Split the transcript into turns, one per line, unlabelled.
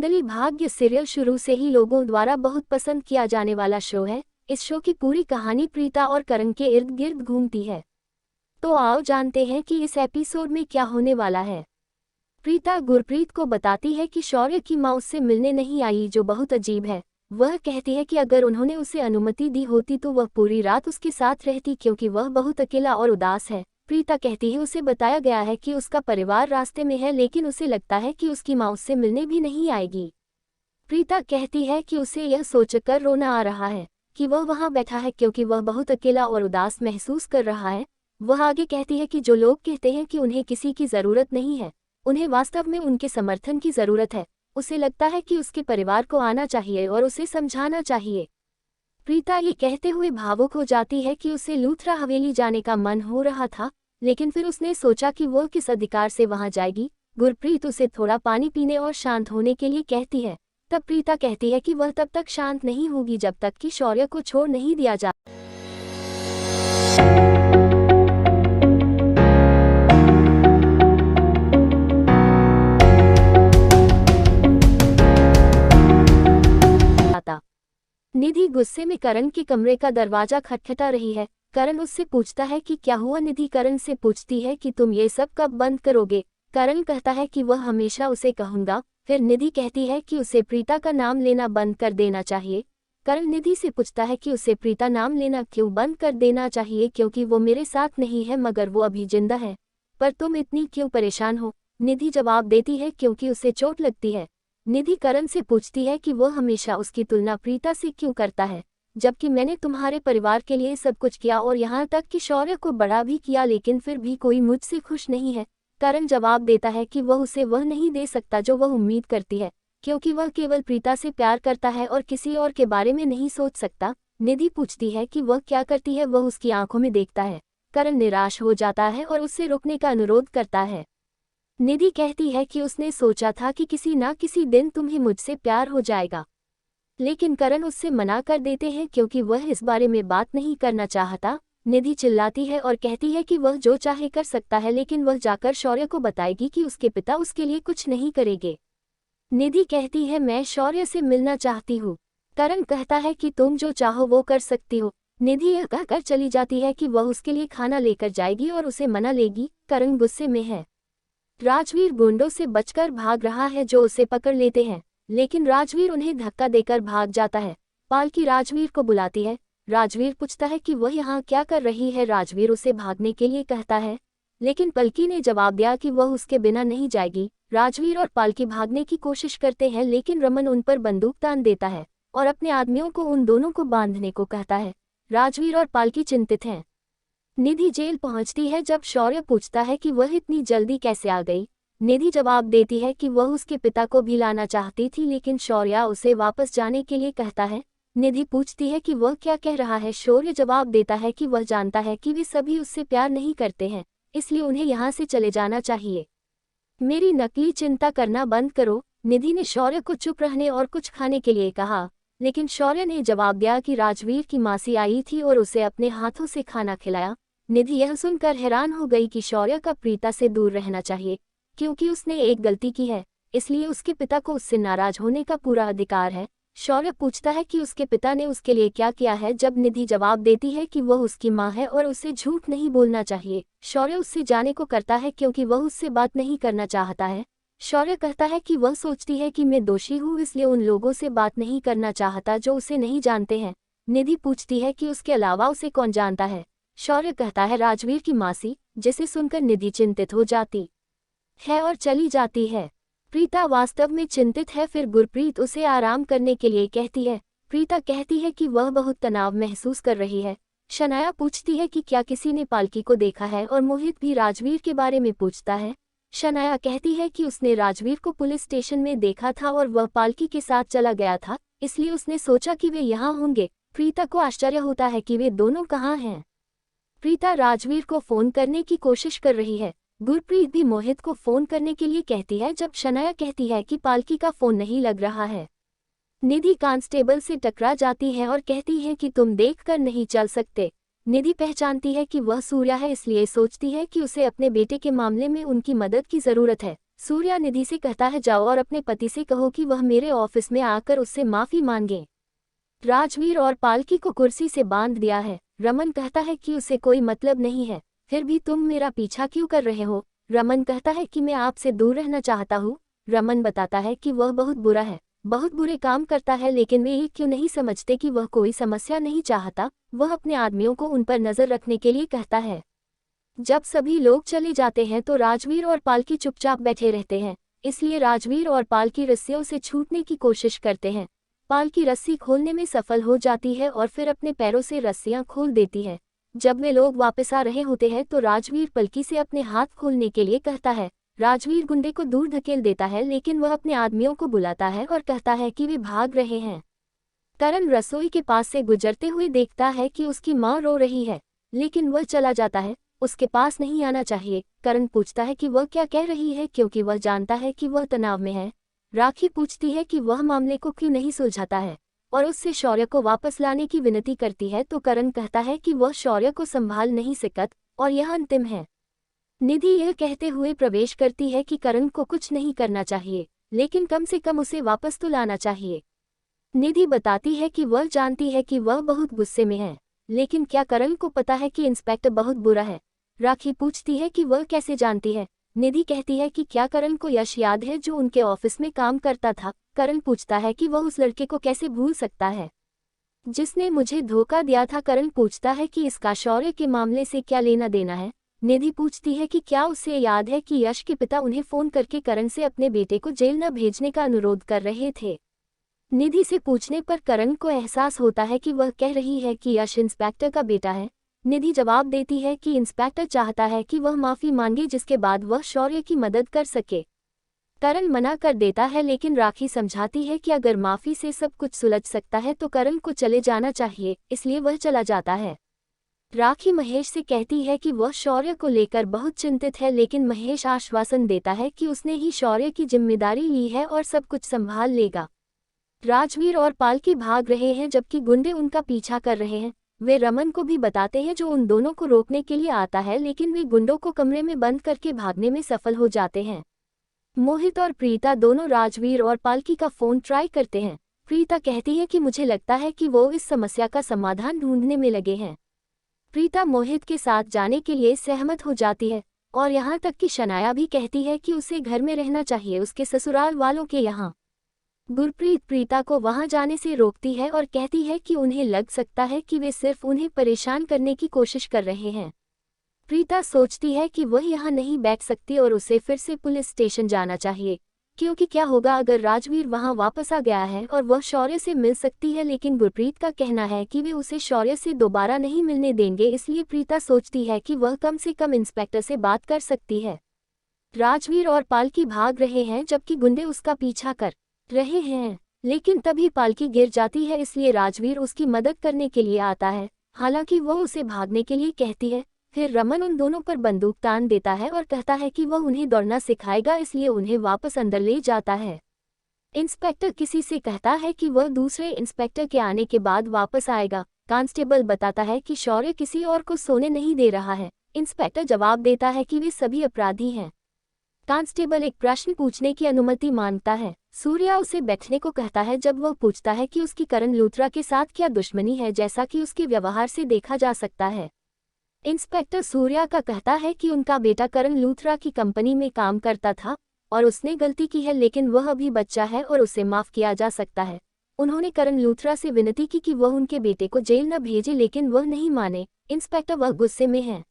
Kundali Bhagya serial शुरू से ही लोगों द्वारा बहुत पसंद किया जाने वाला शो है। इस शो की पूरी कहानी प्रीता और करण के इर्द गिर्द घूमती है। तो आओ जानते हैं कि इस एपिसोड में क्या होने वाला है। प्रीता गुरप्रीत को बताती है कि शौर्य की माँ उससे मिलने नहीं आई, जो बहुत अजीब है। वह कहती है कि अगर उन्होंने उसे अनुमति दी होती तो वह पूरी रात उसके साथ रहती, क्योंकि वह बहुत अकेला और उदास है। प्रीता कहती है उसे बताया गया है कि उसका परिवार रास्ते में है, लेकिन उसे लगता है कि उसकी माँ उससे मिलने भी नहीं आएगी। प्रीता कहती है कि उसे यह सोचकर रोना आ रहा है कि वह वहाँ बैठा है, क्योंकि वह बहुत अकेला और उदास महसूस कर रहा है। वह आगे कहती है कि जो लोग कहते हैं कि उन्हें किसी की ज़रूरत नहीं है, उन्हें वास्तव में उनके समर्थन की ज़रूरत है। उसे लगता है कि उसके परिवार को आना चाहिए और उसे समझाना चाहिए। प्रीता ये कहते हुए भावुक हो जाती है कि उसे लूथरा हवेली जाने का मन हो रहा था, लेकिन फिर उसने सोचा कि वह किस अधिकार से वहां जाएगी। गुरप्रीत उसे थोड़ा पानी पीने और शांत होने के लिए कहती है। तब प्रीता कहती है कि वह तब तक शांत नहीं होगी जब तक कि शौर्य को छोड़ नहीं दिया जाता। निधि गुस्से में करण के कमरे का दरवाजा खटखटा रही है। करण उससे पूछता है कि क्या हुआ। निधि करण से पूछती है कि तुम ये सब कब बंद करोगे। करण कहता है कि वह हमेशा उसे कहूंगा। फिर निधि कहती है कि उसे प्रीता का नाम लेना बंद कर देना चाहिए। करण निधि से पूछता है कि उसे प्रीता नाम लेना क्यों बंद कर देना चाहिए, क्योंकि वो मेरे साथ नहीं है मगर वो अभी जिंदा है। पर तुम इतनी क्यों परेशान हो। निधि जवाब देती है क्योंकि उसे चोट लगती है। निधि करण से पूछती है कि वह हमेशा उसकी तुलना प्रीता से क्यों करता है, जबकि मैंने तुम्हारे परिवार के लिए सब कुछ किया और यहाँ तक कि शौर्य को बड़ा भी किया, लेकिन फिर भी कोई मुझसे खुश नहीं है। करण जवाब देता है कि वह उसे वह नहीं दे सकता जो वह उम्मीद करती है, क्योंकि वह केवल प्रीता से प्यार करता है और किसी और के बारे में नहीं सोच सकता। निधि पूछती है कि वह क्या करती है। वह उसकी आंखों में देखता है। करण निराश हो जाता है और उससे रुकने का अनुरोध करता है। निधि कहती है कि उसने सोचा था कि किसी ना किसी दिन तुम्हें मुझसे प्यार हो जाएगा, लेकिन करण उससे मना कर देते हैं क्योंकि वह इस बारे में बात नहीं करना चाहता। निधि चिल्लाती है और कहती है कि वह जो चाहे कर सकता है, लेकिन वह जाकर शौर्य को बताएगी कि उसके पिता उसके लिए कुछ नहीं करेंगे। निधि कहती है मैं शौर्य से मिलना चाहती हूँ। करण कहता है कि तुम जो चाहो वो कर सकती हो। निधि यह कहकर चली जाती है कि वह उसके लिए खाना लेकर जाएगी और उसे मना लेगी। करण गुस्से में है। राजवीर गुंडों से बचकर भाग रहा है जो उसे पकड़ लेते हैं, लेकिन राजवीर उन्हें धक्का देकर भाग जाता है। पालकी राजवीर को बुलाती है। राजवीर पूछता है कि वह यहाँ क्या कर रही है। राजवीर उसे भागने के लिए कहता है, लेकिन पलकी ने जवाब दिया कि वह उसके बिना नहीं जाएगी। राजवीर और पालकी भागने की कोशिश करते हैं, लेकिन रमन उन पर बंदूक तान देता है और अपने आदमियों को उन दोनों को बांधने को कहता है। राजवीर और पालकी चिंतित हैं। निधि जेल पहुंचती है जब शौर्य पूछता है कि वह इतनी जल्दी कैसे आ गई। निधि जवाब देती है कि वह उसके पिता को भी लाना चाहती थी, लेकिन शौर्य उसे वापस जाने के लिए कहता है। निधि पूछती है कि वह क्या कह रहा है। शौर्य जवाब देता है कि वह जानता है कि वे सभी उससे प्यार नहीं करते हैं, इसलिए उन्हें यहाँ से चले जाना चाहिए। मेरी नकली चिंता करना बंद करो। निधि ने शौर्य को चुप रहने और कुछ खाने के लिए कहा, लेकिन शौर्य ने जवाब दिया कि राजवीर की मासी आई थी और उसे अपने हाथों से खाना खिलाया। निधि यह सुनकर हैरान हो गई कि शौर्य का प्रीता से दूर रहना चाहिए, क्योंकि उसने एक गलती की है, इसलिए उसके पिता को उससे नाराज होने का पूरा अधिकार है। शौर्य पूछता है कि उसके पिता ने उसके लिए क्या किया है, जब निधि जवाब देती है कि वह उसकी माँ है और उसे झूठ नहीं बोलना चाहिए। शौर्य उससे जाने को करता है क्योंकि वह उससे बात नहीं करना चाहता है। शौर्य कहता है कि वह सोचती है कि मैं दोषी हूँ, इसलिए उन लोगों से बात नहीं करना चाहता जो उसे नहीं जानते हैं। निधि पूछती है कि उसके अलावा उसे कौन जानता है। शौर्य कहता है राजवीर की मासी, जिसे सुनकर निधि चिंतित हो जाती है और चली जाती है। प्रीता वास्तव में चिंतित है। फिर गुरप्रीत उसे आराम करने के लिए कहती है। प्रीता कहती है कि वह बहुत तनाव महसूस कर रही है। शनाया पूछती है कि क्या किसी ने पालकी को देखा है, और मोहित भी राजवीर के बारे में पूछता है। शनाया कहती है कि उसने राजवीर को पुलिस स्टेशन में देखा था और वह पालकी के साथ चला गया था, इसलिए उसने सोचा कि वे यहाँ होंगे। प्रीता को आश्चर्य होता है कि वे दोनों कहाँ हैं। प्रीता राजवीर को फोन करने की कोशिश कर रही है। गुरप्रीत भी मोहित को फोन करने के लिए कहती है, जब शनाया कहती है कि पालकी का फोन नहीं लग रहा है। निधि कांस्टेबल से टकरा जाती है और कहती है कि तुम देखकर नहीं चल सकते। निधि पहचानती है कि वह सूर्या है, इसलिए सोचती है कि उसे अपने बेटे के मामले में उनकी मदद की जरूरत है। सूर्या निधि से कहता है जाओ और अपने पति से कहो कि वह मेरे ऑफिस में आकर उससे माफी मांगे। राजवीर और पालकी को कुर्सी से बांध दिया है। रमन कहता है कि उसे कोई मतलब नहीं है, फिर भी तुम मेरा पीछा क्यों कर रहे हो। रमन कहता है कि मैं आपसे दूर रहना चाहता हूँ। रमन बताता है कि वह बहुत बुरा है, बहुत बुरे काम करता है, लेकिन वे ये क्यों नहीं समझते कि वह कोई समस्या नहीं चाहता। वह अपने आदमियों को उन पर नजर रखने के लिए कहता है। जब सभी लोग चले जाते हैं तो राजवीर और पालकी चुपचाप बैठे रहते हैं, इसलिए राजवीर और पालकी रस्सियों से छूटने की कोशिश करते हैं। पालकी रस्सी खोलने में सफल हो जाती है और फिर अपने पैरों से रस्सियां खोल देती है। जब वे लोग वापस आ रहे होते हैं तो राजवीर पलकी से अपने हाथ खोलने के लिए कहता है। राजवीर गुंडे को दूर धकेल देता है, लेकिन वह अपने आदमियों को बुलाता है और कहता है कि वे भाग रहे हैं। करण रसोई के पास से गुजरते हुए देखता है कि उसकी माँ रो रही है, लेकिन वह चला जाता है। उसके पास नहीं आना चाहिए। करण पूछता है कि वह क्या कह रही है, क्योंकि वह जानता है कि वह तनाव में है। राखी पूछती है कि वह मामले को क्यों नहीं सुलझाता है और उससे शौर्य को वापस लाने की विनती करती है, तो करण कहता है कि वह शौर्य को संभाल नहीं सकता और यह अंतिम है। निधि यह कहते हुए प्रवेश करती है कि करण को कुछ नहीं करना चाहिए, लेकिन कम से कम उसे वापस तो लाना चाहिए। निधि बताती है कि वह जानती है कि वह बहुत गुस्से में है, लेकिन क्या करण को पता है कि इंस्पेक्टर बहुत बुरा है। राखी पूछती है कि वह कैसे जानती है। निधि कहती है कि क्या करण को यश याद है जो उनके ऑफिस में काम करता था। करण पूछता है कि वह उस लड़के को कैसे भूल सकता है जिसने मुझे धोखा दिया था। करण पूछता है कि इसका शौर्य के मामले से क्या लेना देना है। निधि पूछती है कि क्या उसे याद है कि यश के पिता उन्हें फोन करके करण से अपने बेटे को जेल न भेजने का अनुरोध कर रहे थे। निधि से पूछने पर करण को एहसास होता है कि वह कह रही है कि यश इंस्पेक्टर का बेटा है। निधि जवाब देती है कि इंस्पेक्टर चाहता है कि वह माफी मांगे, जिसके बाद वह शौर्य की मदद कर सके। करण मना कर देता है, लेकिन राखी समझाती है कि अगर माफी से सब कुछ सुलझ सकता है तो करण को चले जाना चाहिए, इसलिए वह चला जाता है। राखी महेश से कहती है कि वह शौर्य को लेकर बहुत चिंतित है, लेकिन महेश आश्वासन देता है कि उसने ही शौर्य की जिम्मेदारी ली है और सब कुछ संभाल लेगा। राजवीर और पालकी भाग रहे हैं जबकि गुंडे उनका पीछा कर रहे हैं। वे रमन को भी बताते हैं जो उन दोनों को रोकने के लिए आता है, लेकिन वे गुंडों को कमरे में बंद करके भागने में सफल हो जाते हैं। मोहित और प्रीता दोनों राजवीर और पालकी का फोन ट्राई करते हैं। प्रीता कहती है कि मुझे लगता है कि वो इस समस्या का समाधान ढूंढने में लगे हैं। प्रीता मोहित के साथ जाने के लिए सहमत हो जाती है और यहाँ तक कि शनाया भी कहती है कि उसे घर में रहना चाहिए, उसके ससुराल वालों के यहाँ। गुरप्रीत प्रीता को वहां जाने से रोकती है और कहती है कि उन्हें लग सकता है कि वे सिर्फ उन्हें परेशान करने की कोशिश कर रहे हैं। प्रीता सोचती है कि वह यहाँ नहीं बैठ सकती और उसे फिर से पुलिस स्टेशन जाना चाहिए, क्योंकि क्या होगा अगर राजवीर वहां वापस आ गया है और वह शौर्य से मिल सकती है, लेकिन गुरप्रीत का कहना है कि वे उसे शौर्य से दोबारा नहीं मिलने देंगे, इसलिए प्रीता सोचती है कि वह कम से कम इंस्पेक्टर से बात कर सकती है। राजवीर और पालकी भाग रहे हैं जबकि गुंडे उसका पीछा कर रहे हैं, लेकिन तभी पालकी गिर जाती है, इसलिए राजवीर उसकी मदद करने के लिए आता है। हालांकि वह उसे भागने के लिए कहती है। फिर रमन उन दोनों पर बंदूक तान देता है और कहता है कि वह उन्हें दौड़ना सिखाएगा, इसलिए उन्हें वापस अंदर ले जाता है। इंस्पेक्टर किसी से कहता है कि वह दूसरे इंस्पेक्टर के आने के बाद वापस आएगा। कांस्टेबल बताता है कि शौर्य किसी और को सोने नहीं दे रहा है। इंस्पेक्टर जवाब देता है कि वे सभी अपराधी हैं। कांस्टेबल एक प्रश्न पूछने की अनुमति मांगता है। सूर्या उसे बैठने को कहता है जब वह पूछता है कि उसकी करण लूथरा के साथ क्या दुश्मनी है, जैसा कि उसके व्यवहार से देखा जा सकता है। इंस्पेक्टर सूर्या का कहता है कि उनका बेटा करण लूथरा की कंपनी में काम करता था और उसने गलती की है, लेकिन वह अभी बच्चा है और उसे माफ किया जा सकता है। उन्होंने करण लूथरा से विनती की कि वह उनके बेटे को जेल न भेजे, लेकिन वह नहीं माने। इंस्पेक्टर वह गुस्से में है।